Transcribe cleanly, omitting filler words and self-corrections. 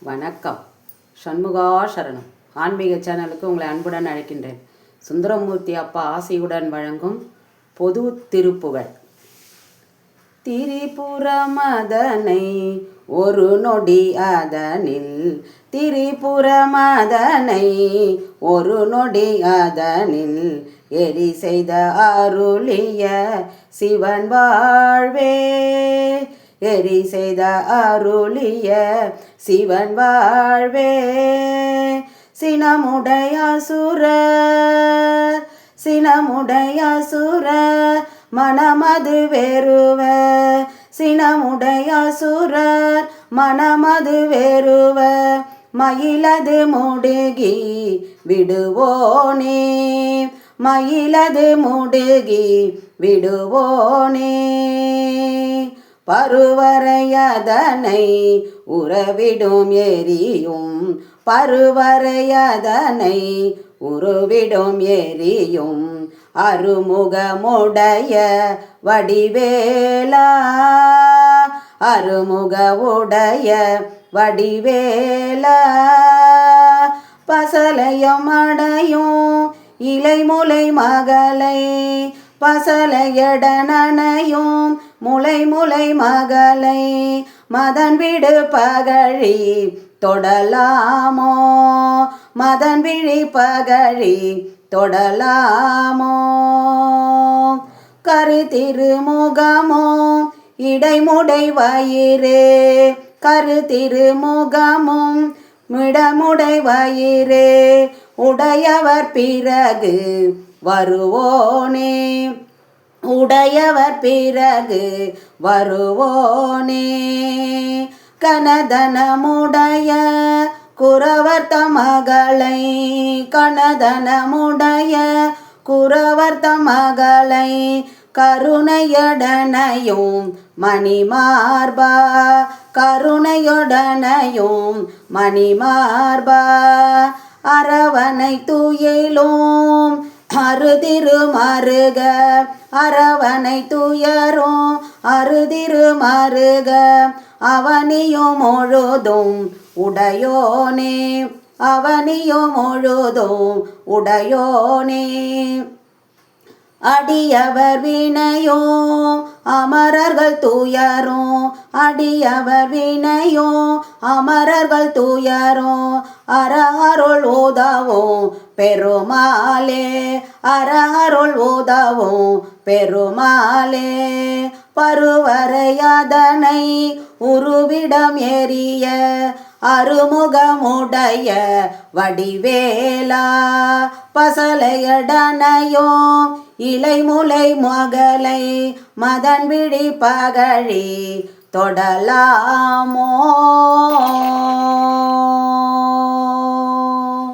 வணக்கம். சண்முகா சரணம் ஆன்மீக சேனலுக்கு உங்களை அன்புடன் அழைக்கின்றேன். சுந்தரமூர்த்தி அப்பா ஆசையுடன் வழங்கும் பொது திருப்புகழ். திரிபுரமதனை ஒரு நொடி அதனில், திரிபுரமதனை ஒரு நொடி அதனில், எரி செய்த அருளிய சிவன் வாழ்வே, எரி செய்த அருளிய சிவன் வாழ்வே. சினமுடைய சுரர், சினமுடைய சுரர் மனமது வேறுவ, சினமுடைய சுரர் மனமது வேறுவ, மயிலது முடுகி விடுவோனே, மயிலது முடுகி விடுவோனே. பருவரையதனை உறவிடும் எரியும், பருவரையதனை உருவிடும் எரியும், அருமுகமுடைய வடிவேலா, அருமுகவுடைய வடிவேலா. பசலையும் அடையும் இலைமுலை மகளை, பசலையடனையும் முலை முலை மகளை, மதன் விடு பகழி தொடலாமோ, மதன் விழி பகழி தொடலாமோ. கருத்திருமுகமோ இடைமுடை வயிறு, கருத்திருமுகமும் மிடமுடை வயிறு, உடையவர் பிறகு வருவோனே, உடையவர் பிறகு வருவோனே. கனதனமுடைய குறவர் தமகளை, கனதனமுடைய குறவர் தமகளை, கருணையடனையும் மணிமார்பா, கருணையுடனையும் மணிமார்பா. அரவணை துயிலும் அருதிருமருக, அரவணை துயரும் அருதிருமருக, அவனியும் முழுதும் உடையோனே, அவனியும் முழுதும் உடையோனே. அடியவர் வினையோ அமரர்கள் துயரோ, அடியவர் வினையோ அமரர்கள் துயரோ, அரருள் உதவும் பெருமாளே, அரருள் உதவும் பெருமாளே. பருவரையதனை உருவிடம் எரிய, அருமுகமுடைய வடிவேலா, பசலையடனையோ இலைமுலை மகளை, மதன் விழி பகழி தொடலாமோ.